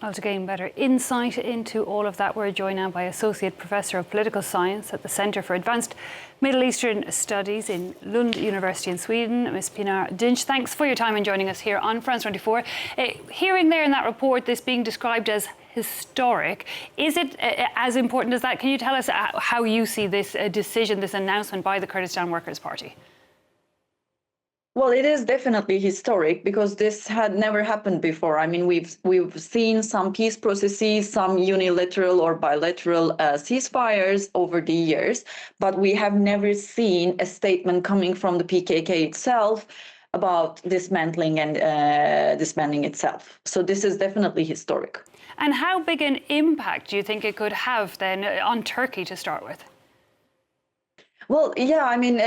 Well, to gain better insight into all of that, we're joined now by Associate Professor of Political Science at the Centre for Advanced Middle Eastern Studies in Lund University in Sweden, Ms. Pinar Dinc. Thanks for your time and joining us here on France 24. Hearing there in that report this being described as historic, is it as important as that? Can you tell us how you see this decision, this announcement by the Kurdistan Workers Party? Well, it is definitely historic because this had never happened before. I mean, we've seen some peace processes, some unilateral or bilateral ceasefires over the years, but we have never seen a statement coming from the PKK itself about dismantling and disbanding itself. So this is definitely historic. And how big an impact do you think it could have then on Turkey to start with? Well, yeah, I mean,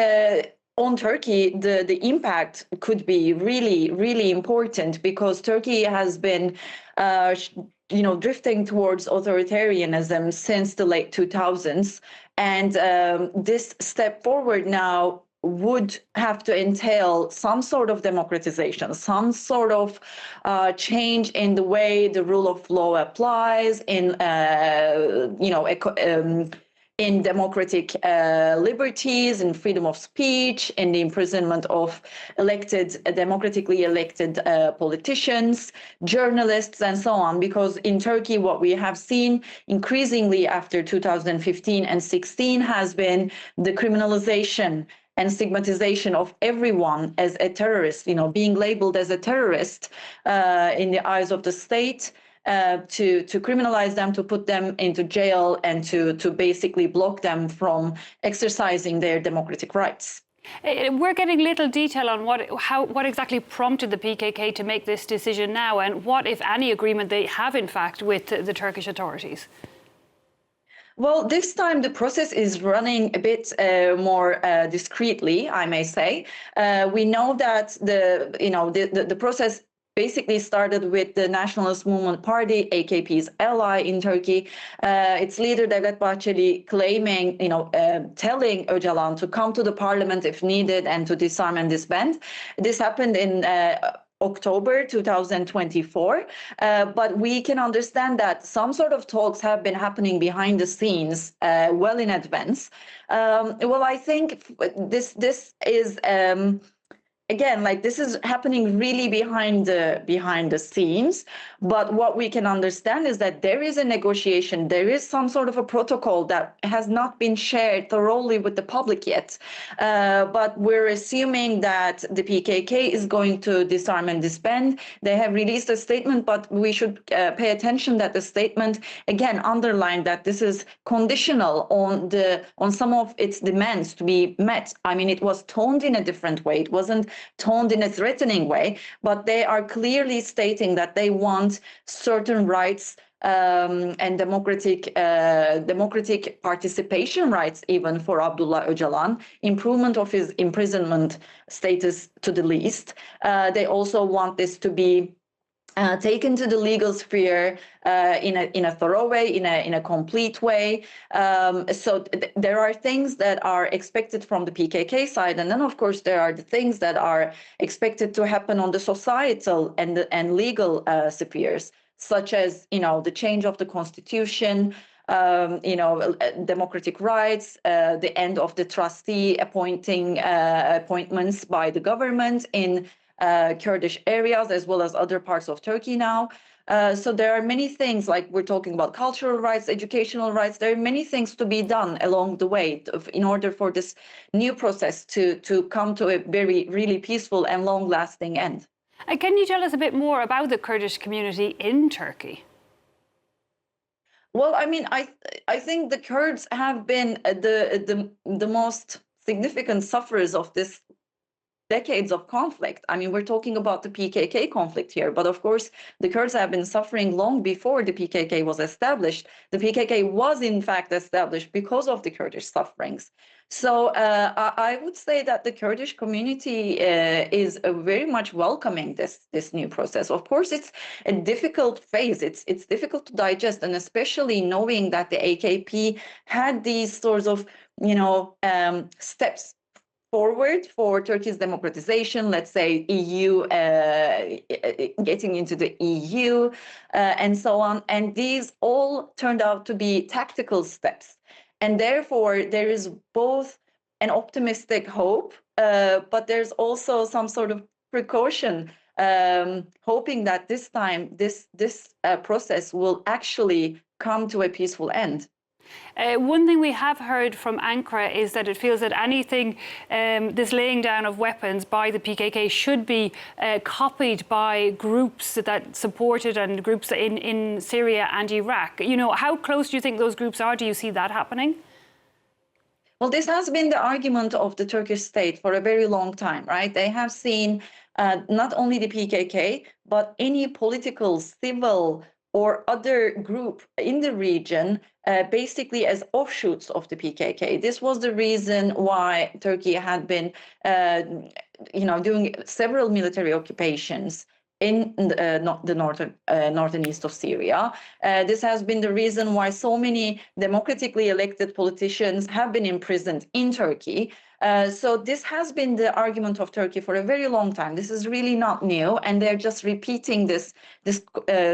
on Turkey, the impact could be really, really important because Turkey has been, drifting towards authoritarianism since the late 2000s. And this step forward now would have to entail some sort of democratization, some sort of change in the way the rule of law applies, in democratic liberties and freedom of speech, in the imprisonment of democratically elected politicians, journalists, and so on. Because in Turkey, what we have seen increasingly after 2015 and 16 has been the criminalization and stigmatization of everyone as a terrorist, being labeled as a terrorist in the eyes of the state. To criminalize them, to put them into jail, and to basically block them from exercising their democratic rights. We're getting little detail on what exactly prompted the PKK to make this decision now, and what, if any, agreement they have in fact with the Turkish authorities. Well, this time the process is running a bit more discreetly, I may say. We know that the process basically started with the Nationalist Movement Party, AKP's ally in Turkey. Its leader, Devlet Bahçeli, claiming, telling Öcalan to come to the parliament if needed and to disarm and disband. This happened in October 2024, but we can understand that some sort of talks have been happening behind the scenes well in advance. Well, I think this is again, this is happening really behind the scenes. But what we can understand is that there is a negotiation. There is some sort of a protocol that has not been shared thoroughly with the public yet. But we're assuming that the PKK is going to disarm and disband. They have released a statement, but we should pay attention that the statement again underlined that this is conditional on some of its demands to be met. I mean, it was toned in a different way. It wasn't toned in a threatening way, but they are clearly stating that they want certain rights and democratic participation rights, even for Abdullah Öcalan, improvement of his imprisonment status to the least. They also want this to be taken to the legal sphere in a thorough way, in a complete way. So there are things that are expected from the PKK side, and then of course there are the things that are expected to happen on the societal and legal spheres, such as the change of the constitution, democratic rights, the end of the trustee appointments by the government in Kurdish areas, as well as other parts of Turkey now. So there are many things, like we're talking about cultural rights, educational rights. There are many things to be done along the way in order for this new process to come to a very, really peaceful and long-lasting end. Can you tell us a bit more about the Kurdish community in Turkey? Well, I mean, I think the Kurds have been the most significant sufferers of this decades of conflict. I mean, we're talking about the PKK conflict here, but of course, the Kurds have been suffering long before the PKK was established. The PKK was, in fact, established because of the Kurdish sufferings. So I would say that the Kurdish community is very much welcoming this new process. Of course, it's a difficult phase. It's difficult to digest, and especially knowing that the AKP had these sorts of steps forward for Turkey's democratization, let's say EU, getting into the EU, and so on. And these all turned out to be tactical steps. And therefore, there is both an optimistic hope, but there's also some sort of precaution, hoping that this time this process will actually come to a peaceful end. One thing we have heard from Ankara is that it feels that anything, this laying down of weapons by the PKK should be copied by groups that support it and groups in Syria and Iraq. You know, how close do you think those groups are? Do you see that happening? Well, this has been the argument of the Turkish state for a very long time, right? They have seen not only the PKK, but any political, civil, or other group in the region basically as offshoots of the PKK. This was the reason why Turkey had been, doing several military occupations in the north and east of Syria. This has been the reason why so many democratically elected politicians have been imprisoned in Turkey. So this has been the argument of Turkey for a very long time. This is really not new, and they're just repeating this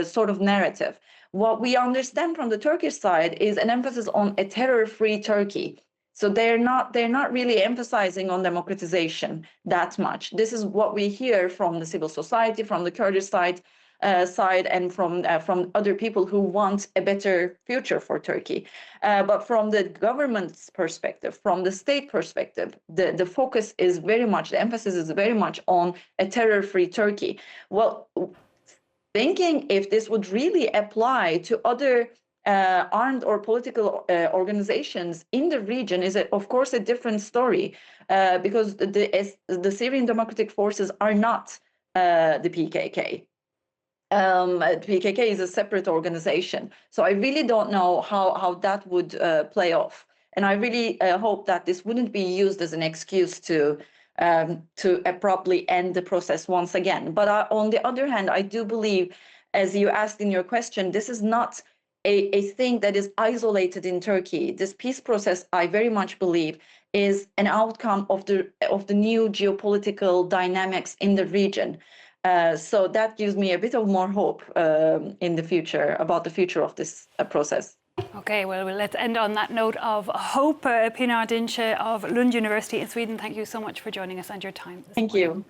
sort of narrative. What we understand from the Turkish side is an emphasis on a terror-free Turkey. So they're not really emphasizing on democratization that much. This is what we hear from the civil society, from the Kurdish side, and from other people who want a better future for Turkey. But from the government's perspective, from the state perspective, the focus is very much, the emphasis is very much on a terror-free Turkey. Well, thinking if this would really apply to other armed or political organizations in the region is, of course, a different story, because the Syrian Democratic Forces are not the PKK. PKK is a separate organization. So I really don't know how that would play off. And I really hope that this wouldn't be used as an excuse to abruptly end the process once again. But on the other hand, I do believe, as you asked in your question, this is not a thing that is isolated in Turkey. This peace process, I very much believe, is an outcome of the new geopolitical dynamics in the region. So that gives me a bit of more hope in the future, about the future of this process. Okay, well, let's end on that note of hope. Pinar Dinc of Lund University in Sweden, thank you so much for joining us and your time. Thank you.